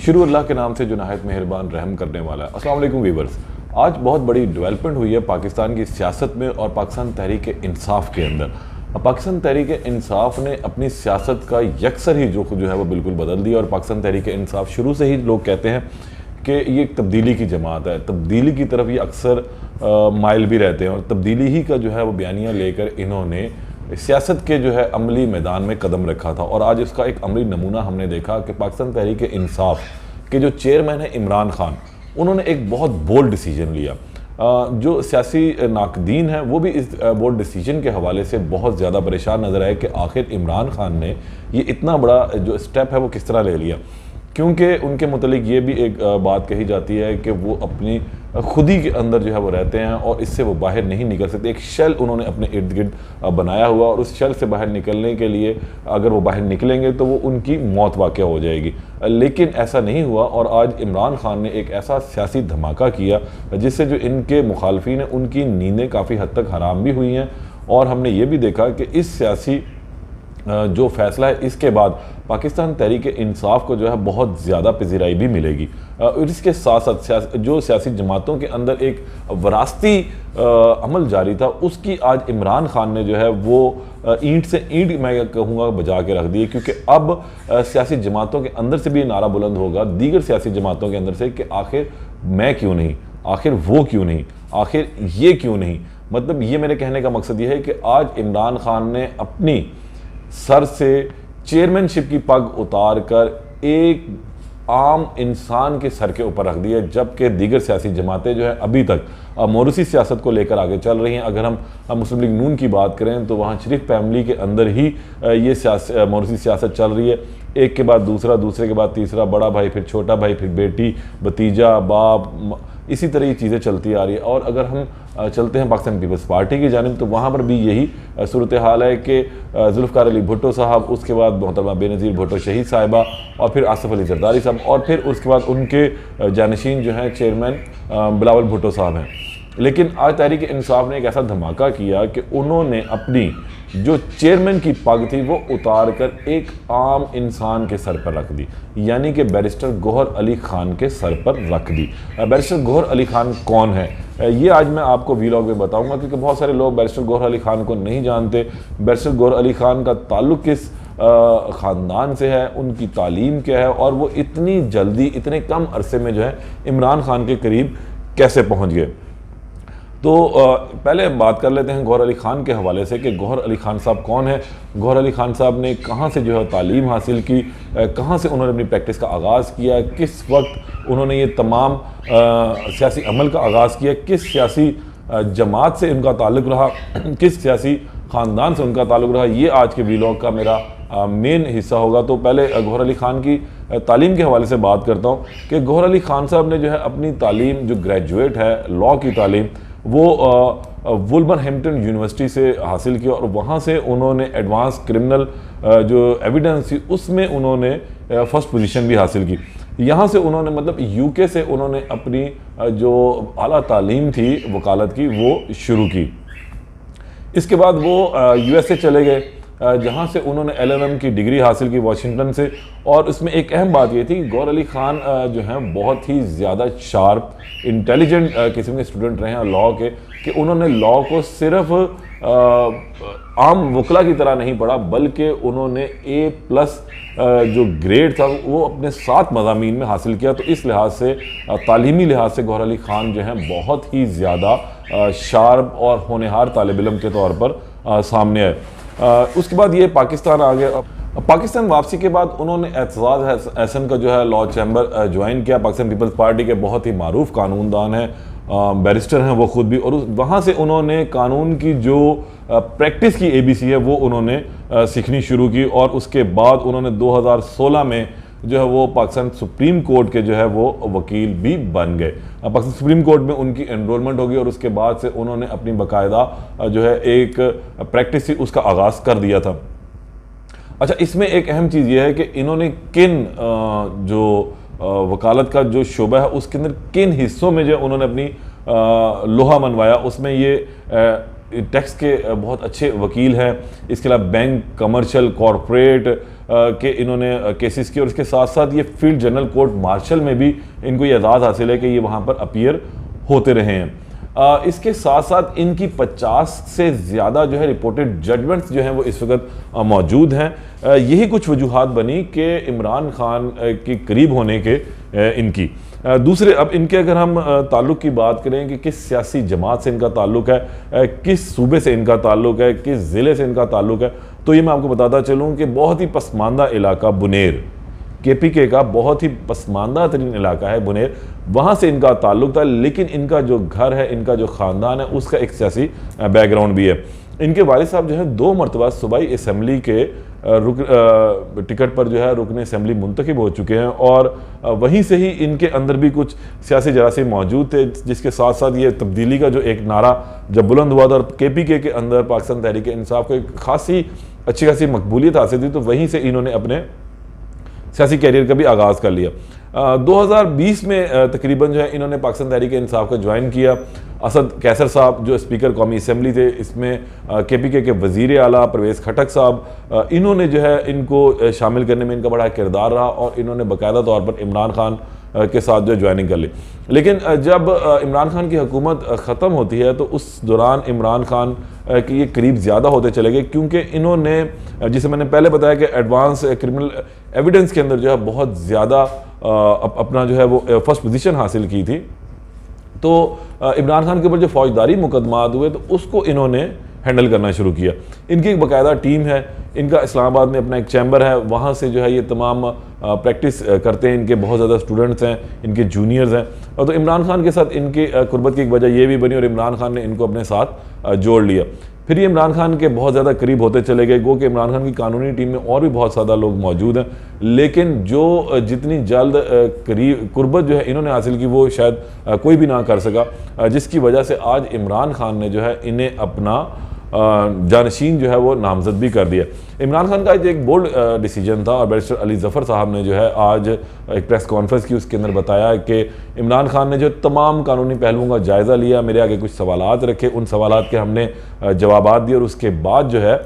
शुरू अल्लाह के नाम से जो नहायत मेहरबान रहम करने वाला है। अस्सलाम वालेकुम वीवर्स। आज बहुत बड़ी डेवलपमेंट हुई है पाकिस्तान की सियासत में और पाकिस्तान तहरीक इंसाफ के अंदर। पाकिस्तान तहरीक इंसाफ ने अपनी सियासत का यकसर ही जो है वो बिल्कुल बदल दिया। और पाकिस्तान तहरीक इंसाफ शुरू से ही लोग कहते हैं कि ये एक तब्दीली की जमात है, तब्दीली की तरफ ये अक्सर माइल भी रहते हैं और तब्दीली ही का जो है वो बयानिया लेकर इन्होंने सियासत के जो है अमली मैदान में कदम रखा था। और आज इसका एक अमली नमूना हमने देखा कि पाकिस्तान तहरीक इंसाफ के जो चेयरमैन है इमरान खान, उन्होंने एक बहुत बोल्ड डिसीजन लिया। जो सियासी नाकदीन है वो भी इस बोल्ड डिसीजन के हवाले से बहुत ज़्यादा परेशान नज़र आए कि आखिर इमरान खान ने ये इतना बड़ा जो स्टेप है वो किस तरह ले लिया। क्योंकि उनके मुतालिक ये भी एक बात कही जाती है कि वो अपनी खुद ही के अंदर जो है वो रहते हैं और इससे वो बाहर नहीं निकल सकते। एक शेल उन्होंने अपने इर्द गिर्द बनाया हुआ और उस शेल से बाहर निकलने के लिए अगर वो बाहर निकलेंगे तो वो उनकी मौत वाक़या हो जाएगी। लेकिन ऐसा नहीं हुआ और आज इमरान खान ने एक ऐसा सियासी धमाका किया जिससे जो इनके मुखालफिन हैं उनकी नींदें काफ़ी हद तक हराम भी हुई हैं। और हमने ये भी देखा कि इस सियासी जो फैसला है इसके बाद पाकिस्तान तहरीक इंसाफ को जो है बहुत ज़्यादा पजीराई भी मिलेगी। और इसके साथ साथ जो सियासी जमातों के अंदर एक वरासती अमल जारी था उसकी आज इमरान खान ने जो है वो ईंट से ईंट मैं कहूँगा बजा के रख दी। क्योंकि अब सियासी जमातों के अंदर से भी नारा बुलंद होगा, दीगर सियासी जमातों के अंदर से, कि आखिर मैं क्यों नहीं, आखिर वो क्यों नहीं, आखिर ये क्यों नहीं। मतलब ये मेरे कहने का मकसद ये है कि आज इमरान खान ने अपनी सर से चेयरमैनशिप की पग उतार कर एक आम इंसान के सर के ऊपर रख दी है, जबकि दीगर सियासी जमातें जो है अभी तक मोरूसी सियासत को लेकर आगे चल रही हैं। अगर हम मुस्लिम लीग नून की बात करें तो वहाँ शरीफ फैमिली के अंदर ही ये मोरूसी सियासत चल रही है। एक के बाद दूसरा, दूसरे के बाद तीसरा, बड़ा भाई फिर छोटा भाई फिर बेटी भतीजा बाप, इसी तरह ये चीज़ें चलती आ रही है। और अगर हम चलते हैं पाकिस्तान पीपल्स पार्टी की जानिब तो वहाँ पर भी यही सूरत हाल है कि जुल्फ़िकार अली भुट्टो साहब, उसके बाद मोहतरमा बेनज़ीर भुट्टो शहीद साहिबा और फिर आसिफ अली जरदारी साहब और फिर उसके बाद उनके जानशीन जो हैं चेयरमैन बिलावल भुट्टो साहब हैं। लेकिन आज तहरीक इंसाफ ने एक ऐसा धमाका किया कि उन्होंने अपनी जो चेयरमैन की पग थी वो उतार कर एक आम इंसान के सर पर रख दी, यानी कि बैरिस्टर गौहर अली खान के सर पर रख दी। बैरिस्टर गौहर अली खान कौन है ये आज मैं आपको वीलॉग में बताऊंगा, क्योंकि बहुत सारे लोग बैरिस्टर गौहर अली खान को नहीं जानते। बैरिस्टर गौहर अली खान का ताल्लुक़ किस ख़ानदान से है, उनकी तालीम क्या है और वो इतनी जल्दी इतने कम अरसे में जो है इमरान खान के करीब कैसे पहुँच गए। तो पहले बात कर लेते हैं गौहर अली खान के हवाले से कि गौहर अली खान साहब कौन है। गौहर अली खान साहब ने कहाँ से जो है तालीम हासिल की, कहाँ से उन्होंने अपनी प्रैक्टिस का आगाज़ किया, किस वक्त उन्होंने ये तमाम सियासी अमल का आगाज़ किया, किस सियासी जमात से उनका ताल्लुक़ रहा, किस सियासी ख़ानदान से उनका ताल्लुक़ रहा, ये आज के वीलॉग का मेरा मेन हिस्सा होगा। तो पहले गौहर अली खान की तालीम के हवाले से बात करता हूँ कि गौहर अली खान साहब ने जो है अपनी तालीम जो ग्रेजुएट है लॉ की तालीम वो वुल्वरहैम्पटन यूनिवर्सिटी से हासिल की और वहाँ से उन्होंने एडवांस क्रिमिनल जो एविडेंस थी उसमें उन्होंने फर्स्ट पोजीशन भी हासिल की। यहाँ से उन्होंने मतलब यूके से उन्होंने अपनी जो आला तालीम थी वकालत की वो शुरू की। इसके बाद वो यूएसए चले गए जहाँ से उन्होंने एलएलएम की डिग्री हासिल की वाशिंगटन से। और इसमें एक अहम बात ये थी गौहर अली खान जो हैं बहुत ही ज़्यादा शार्प इंटेलिजेंट किस्म के स्टूडेंट रहे हैं लॉ के, कि उन्होंने लॉ को सिर्फ आम वकला की तरह नहीं पढ़ा बल्कि उन्होंने A+ जो ग्रेड था वो अपने 7 मज़ामीन में हासिल किया। तो इस लिहाज से तालीमी लिहाज से गौहर अली खान जो हैं बहुत ही ज़्यादा शार्प और होनहार तालिब इल्म के तौर पर सामने आए। उसके बाद ये पाकिस्तान आ गया। पाकिस्तान वापसी के बाद उन्होंने एतजाज़ हसन का जो है लॉ चैम्बर ज्वाइन किया। पाकिस्तान पीपल्स पार्टी के बहुत ही मारूफ कानूनदान हैं, बैरिस्टर हैं वो खुद भी। और वहाँ से उन्होंने कानून की जो प्रैक्टिस की ABC है वो उन्होंने सीखनी शुरू की। और उसके बाद उन्होंने 2016 में जो है वो पाकिस्तान सुप्रीम कोर्ट के जो है वो वकील भी बन गए। पाकिस्तान सुप्रीम कोर्ट में उनकी एनरोलमेंट होगी और उसके बाद से उन्होंने अपनी बाकायदा जो है एक प्रैक्टिस थी उसका आगाज़ कर दिया था। अच्छा, इसमें एक अहम चीज़ ये है कि इन्होंने किन जो वकालत का जो शोबा है उसके अंदर किन हिस्सों में जो उन्होंने अपनी लोहा मनवाया, उसमें ये टैक्स के बहुत अच्छे वकील हैं। इसके अलावा बैंक, कमर्शियल, कॉरपोरेट के इन्होंने केसेस किए और इसके साथ साथ ये फील्ड जनरल कोर्ट मार्शल में भी इनको ये एजाज़ हासिल है कि ये वहाँ पर अपीयर होते रहे हैं। इसके साथ साथ इनकी 50 से ज़्यादा जो है रिपोर्टेड जजमेंट्स जो हैं वो इस वक्त मौजूद हैं। यही कुछ वजूहात बनी कि इमरान खान के करीब होने के इनकी। दूसरे, अब इनके अगर हम ताल्लुक़ की बात करें कि किस सियासी जमात से इनका ताल्लुक़ है, किस सूबे से इनका ताल्लुक़ है, किस ज़िले से इनका ताल्लुक़ है, तो ये मैं आपको बताता चलूँ कि बहुत ही पसमानदा इलाका बुनेर, KPK का बहुत ही पसमानदा तरीन इलाका है बुनेर, वहाँ से इनका ताल्लुक़ था। लेकिन इनका जो घर है, इनका जो ख़ानदान है, उसका एक सियासी बैकग्राउंड भी है। इनके वालिद साहब जो है 2 मरतबा सूबाई असम्बली के टिकट पर जो है रुकन असम्बली मुंतखब हो चुके हैं और वहीं से ही इनके अंदर भी कुछ सियासी जरासीम मौजूद थे, जिसके साथ साथ ये तब्दीली का जो एक नारा जब बुलंद हुआ था और KPK के अंदर पाकिस्तान तहरीक इंसाफ को एक खासी अच्छी खासी मकबूलियत हासिल थी, तो वहीं से इन्होंने अपने सियासी कैरियर का भी आगाज़ कर लिया। 2020 में तकरीबन जो है इन्होंने पाकिस्तान तहरीक इंसाफ को ज्वाइन किया। असद कैसर साहब जो स्पीकर कौमी असम्बली थे, इसमें KPK के वज़ीर आला परवेज़ खटक साहब, इन्होंने जो है इनको शामिल करने में इनका बड़ा किरदार रहा और इन्होंने बाकायदा तौर पर इमरान खान के साथ जो ज्वाइनिंग कर ली। लेकिन जब इमरान खान की हुकूमत ख़त्म होती है तो उस दौरान इमरान खान के ये करीब ज़्यादा होते चले गए, क्योंकि इन्होंने, जिसे मैंने पहले बताया कि एडवांस क्रिमिनल एविडेंस के अंदर जो है बहुत ज़्यादा अपना जो है वो फर्स्ट पोजीशन हासिल की थी। तो इमरान खान के ऊपर जो फौजदारी मुकदमात हुए तो उसको इन्होंने हैंडल करना शुरू किया। इनकी एक बाकायदा टीम है, इनका इस्लामाबाद में अपना एक चैम्बर है, वहाँ से जो है ये तमाम प्रैक्टिस करते हैं। इनके बहुत ज़्यादा स्टूडेंट्स हैं, इनके जूनियर्स हैं। और तो इमरान खान के साथ इनके कुर्बत की एक वजह ये भी बनी और इमरान खान ने इनको अपने साथ जोड़ लिया। फिर ये इमरान खान के बहुत ज़्यादा करीब होते चले गए। गो कि इमरान खान की कानूनी टीम में और भी बहुत ज़्यादा लोग मौजूद हैं, लेकिन जो जितनी जल्द करीब कुर्बत जो है इन्होंने हासिल की वो शायद कोई भी ना कर सका, जिसकी वजह से आज इमरान खान ने जो है इन्हें अपना जानशीन जो है वो नामजद भी कर दिया। इमरान खान का एक बोल्ड डिसीजन था और बैरिस्टर अली ज़फ़र साहब ने जो है आज एक प्रेस कॉन्फ्रेंस की, उसके अंदर बताया कि इमरान खान ने जो तमाम कानूनी पहलुओं का जायज़ा लिया, मेरे आगे कुछ सवालात रखे, उन सवालात के हमने जवाबात दिए और उसके बाद जो है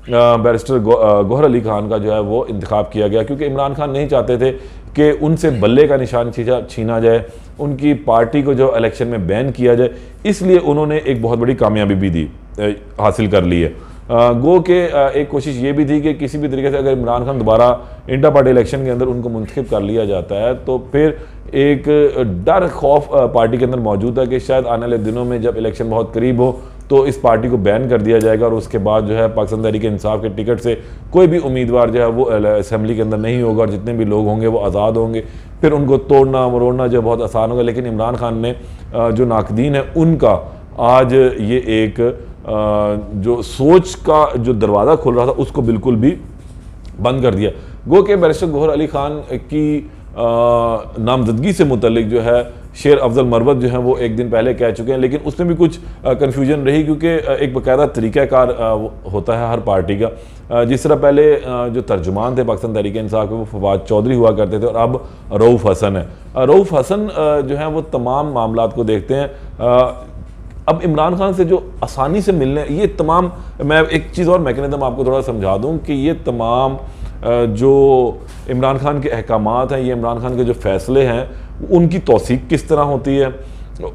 बैरिस्टर गौहर अली खान का जो है वो इंतखाब किया गया, क्योंकि इमरान खान नहीं चाहते थे कि उनसे बल्ले का निशान छीना जाए, उनकी पार्टी को जो इलेक्शन में बैन किया जाए। इसलिए उन्होंने एक बहुत बड़ी कामयाबी भी दी हासिल कर ली है। गो के एक कोशिश ये भी थी कि किसी भी तरीके से अगर इमरान खान दोबारा इंटर पार्टी इलेक्शन के अंदर उनको मुंतखब कर लिया जाता है तो फिर एक डर खौफ पार्टी के अंदर मौजूद है कि शायद आने वाले दिनों में जब इलेक्शन बहुत करीब हो तो इस पार्टी को बैन कर दिया जाएगा और उसके बाद जो है पाकिस्तान तहरीक इंसाफ के टिकट से कोई भी उम्मीदवार जो है वो असम्बली के अंदर नहीं होगा और जितने भी लोग होंगे वो आज़ाद होंगे, फिर उनको तोड़ना मरोड़ना जो बहुत आसान होगा। लेकिन इमरान खान ने जो नाकदीन है उनका आज ये एक जो सोच का जो दरवाज़ा खुल रहा था उसको बिल्कुल भी बंद कर दिया। गो के बैरिस्टर गौहर अली खान की नामजदगी से मुतल्लिक जो है शेर अफजल मरवत जो है वो एक दिन पहले कह चुके हैं, लेकिन उसमें भी कुछ कन्फ्यूजन रही, क्योंकि एक बाकायदा तरीक़ाकार होता है हर पार्टी का। जिस तरह पहले जो तर्जुमान थे पाकिस्तान तहरीक इंसाफ के वो फवाद चौधरी हुआ करते थे और अब रऊफ़ हसन है। रऊफ़ हसन जो है वो तमाम मामलात को देखते हैं। अब इमरान खान से जो आसानी से मिलने ये तमाम, मैं एक चीज़ और मैकेनिज़्म आपको थोड़ा समझा दूं कि ये तमाम जो इमरान खान के अहकामात हैं, ये इमरान खान के जो फ़ैसले हैं उनकी तौसीक किस तरह होती है,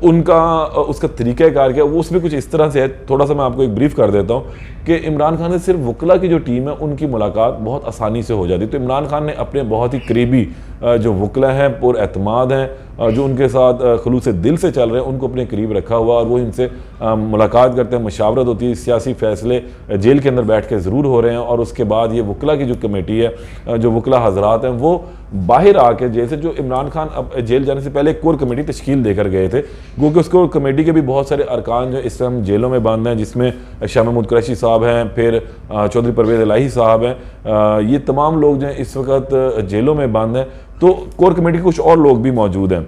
उनका उसका तरीक़ाकार क्या, वो उसमें कुछ इस तरह से है। थोड़ा सा मैं आपको एक ब्रीफ कर देता हूँ कि इमरान खान से सिर्फ वकला की जो टीम है उनकी मुलाकात बहुत आसानी से हो जाती है। तो इमरान खान ने अपने बहुत ही करीबी जो वकला हैं, पुर एतमाद हैं, जो उनके साथ खलूस दिल से चल रहे हैं, उनको अपने करीब रखा हुआ और वो इनसे मुलाकात करते हैं, मशावरत होती है। सियासी फ़ैसले जेल के अंदर बैठ के ज़रूर हो रहे हैं और उसके बाद ये वकला की जो कमेटी है, जो वकला हजरात हैं, वो बाहर आके जेल से, जो इमरान खान अब जेल जाने से पहले एक कोर कमेटी तश्कील देकर गए थे, क्योंकि उस कोर कमेटी के भी बहुत सारे अरकान जो इस टाइम जेलों में बंद हैं, जिसमें शाह महमूद कुरैशी साहब हैं, फिर चौधरी परवेज़ इलाही साहब हैं, ये तमाम लोग जो हैं इस वक्त जेलों में बंद हैं। तो कोर कमेटी के कुछ और लोग भी मौजूद हैं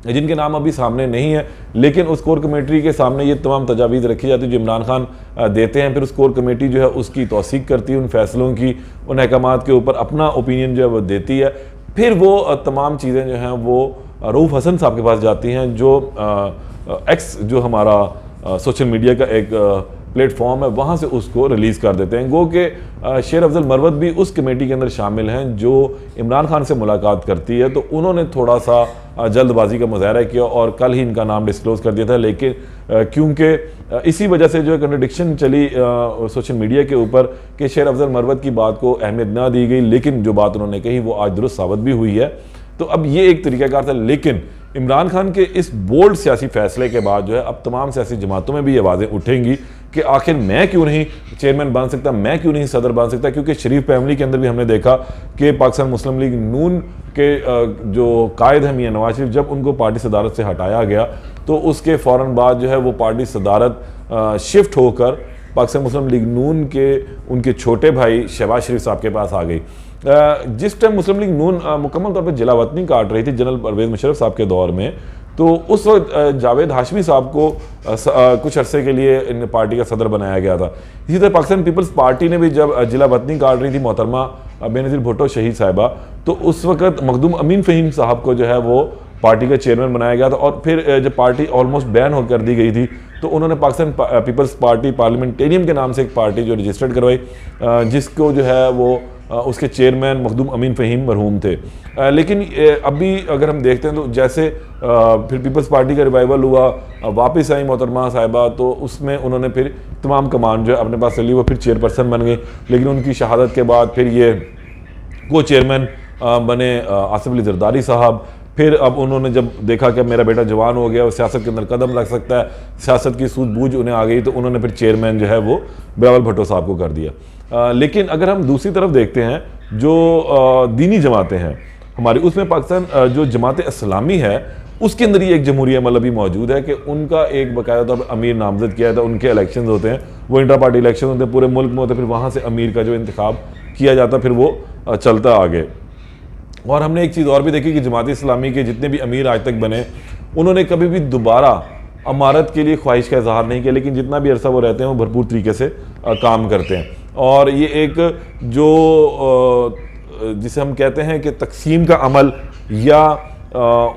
जिनके नाम अभी सामने नहीं है, लेकिन उस कोर कमेटी के सामने ये तमाम तजावीज़ रखी जाती है जो इमरान खान देते हैं। फिर उस कोर कमेटी जो है उसकी तौसीक करती है, उन फैसलों की, उन अहकामात के ऊपर अपना ओपिनियन जो है वो देती है। फिर वो तमाम चीज़ें जो हैं वो रऊफ़ हसन साहब के पास जाती हैं, जो एक्स जो हमारा सोशल मीडिया का एक प्लेटफॉर्म है, वहाँ से उसको रिलीज़ कर देते हैं। गो के शेर अफजल मरवत भी उस कमेटी के अंदर शामिल हैं जो इमरान खान से मुलाकात करती है, तो उन्होंने थोड़ा सा जल्दबाजी का मुजाहरा किया और कल ही इनका नाम डिस्क्लोज़ कर दिया था। लेकिन क्योंकि इसी वजह से जो है कंट्रडिक्शन चली सोशल मीडिया के ऊपर कि शेर अफजल मरवत की बात को अहमियत ना दी गई, लेकिन जो बात उन्होंने कही वो आज दुरुस्त साबित भी हुई है। तो अब ये एक तरीक़ाकार था। लेकिन इमरान खान के इस बोल्ड सियासी फैसले के बाद जो है अब तमाम सियासी जमातों में भी ये आवाज़ें उठेंगी कि आखिर मैं क्यों नहीं चेयरमैन बन सकता, मैं क्यों नहीं सदर बन सकता। क्योंकि शरीफ फैमिली के अंदर भी हमने देखा कि पाकिस्तान मुस्लिम लीग नून के जो कायद हैं मियां नवाज शरीफ, जब उनको पार्टी सदारत से हटाया गया तो उसके फ़ौरन बाद जो है वो पार्टी सदारत शिफ्ट होकर पाकिस्तान मुस्लिम लीग नून के उनके छोटे भाई शहबाज शरीफ साहब के पास आ गई। जिस टाइम मुस्लिम लीग नून मुकम्मल तौर पर जिला वतनी काट रही थी जनरल परवेज़ मुशर्रफ साहब के दौर में, तो उस वक्त जावेद हाशमी साहब को कुछ अरसे के लिए इन पार्टी का सदर बनाया गया था। इसी तरह पाकिस्तान पीपल्स पार्टी ने भी जब जिला वतनी काट रही थी मोहतरमा बेनज़ीर भुट्टो शहीद साहिबा, तो उस वक्त मखदूम अमीन फ़हीम साहब को जो है वो पार्टी का चेयरमैन बनाया गया था। और फिर जब पार्टी ऑलमोस्ट बैन हो कर दी गई थी तो उन्होंने पाकिस्तान पीपल्स पार्टी पार्लियामेंटेरियम के नाम से एक पार्टी जो रजिस्टर्ड करवाई, जिसको जो है वो उसके चेयरमैन मखदूम अमीन फ़हीम मरहूम थे। लेकिन अभी अगर हम देखते हैं तो जैसे फिर पीपल्स पार्टी का रिवाइवल हुआ, वापस आई मोहतरमा साहिबा, तो उसमें उन्होंने फिर तमाम कमान जो है अपने पास चली, वो फिर चेयरपर्सन बन गई। लेकिन उनकी शहादत के बाद फिर ये को चेयरमैन बने आसिफ अली जरदारी साहब। फिर अब उन्होंने जब देखा कि मेरा बेटा जवान हो गया और सियासत के अंदर कदम लग सकता है, सियासत की सूझबूझ उन्हें आ गई, तो उन्होंने फिर चेयरमैन जो है वो बिलावल भुट्टो साहब को कर दिया। लेकिन अगर हम दूसरी तरफ देखते हैं जो दीनी जमातें हैं हमारी, उसमें पाकिस्तान जो जमात इस्लामी है उसके अंदर ही एक जमहूरिया अमल अभी मौजूद है कि उनका एक बाकायदा तौर पर अमीर नामजद किया जाता है। उनके इलेक्शन होते हैं, वो इंटर पार्टी इलेक्शन होते हैं, पूरे मुल्क में होते हैं, फिर वहाँ से अमीर का जो इंतखाब किया जाता है फिर वो चलता आगे। और हमने एक चीज़ और भी देखी कि जमात इस्लामी के जितने भी अमीर आज तक बने, उन्होंने कभी भी दोबारा अमारत के लिए ख्वाहिश का इजहार नहीं किया, लेकिन जितना भी अरसा वो रहते हैं वो भरपूर तरीके से काम करते हैं। और ये एक जो जिसे हम कहते हैं कि तकसीम का अमल या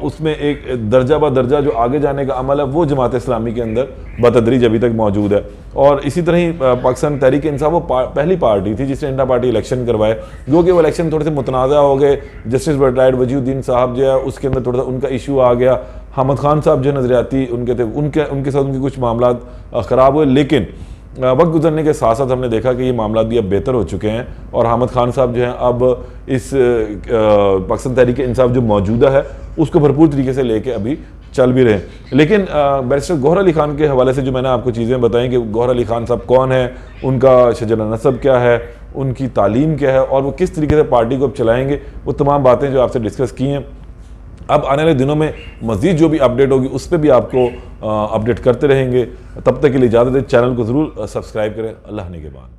उसमें एक दर्जा ब दर्जा जो आगे जाने का अमल है, वो जमात इस्लामी के अंदर बतदरीज अभी तक मौजूद है। और इसी तरह ही पाकिस्तान तहरीक इंसाफ वो पहली पार्टी थी जिसने इंटर पार्टी इलेक्शन करवाए, जो कि वो इलेक्शन थोड़े से मुतनाज़ा हो गए। जस्टिस रिटायर्ड वजीउद्दीन साहब जो है उसके अंदर थोड़ा सा उनका इशू आ गया। हामिद खान साहब जो नज़रियाती उनके थे, उनके साथ उनके कुछ मामला ख़राब हुए। लेकिन वक्त गुजरने के साथ साथ हमने देखा कि ये मामला भी अब बेहतर हो चुके हैं और हामिद खान साहब जो हैं अब इस पाकिस्तान तहरीक इंसाफ जो मौजूदा है उसको भरपूर तरीके से लेके अभी चल भी रहे हैं। लेकिन बैरिस्टर गौहर अली खान के हवाले से जो मैंने आपको चीज़ें बताई कि गौहर अली खान साहब कौन है, उनका शजरा नसब क्या है, उनकी तालीम क्या है और वो किस तरीके से पार्टी को अब चलाएँगे, वो तमाम बातें जो आपसे डिस्कस की हैं। अब आने वाले दिनों में मज़ीद जो भी अपडेट होगी उस पर भी आपको अपडेट करते रहेंगे। तब तक के लिए इजाज़त दें, चैनल को ज़रूर सब्सक्राइब करें। अल्लाह निगहबान।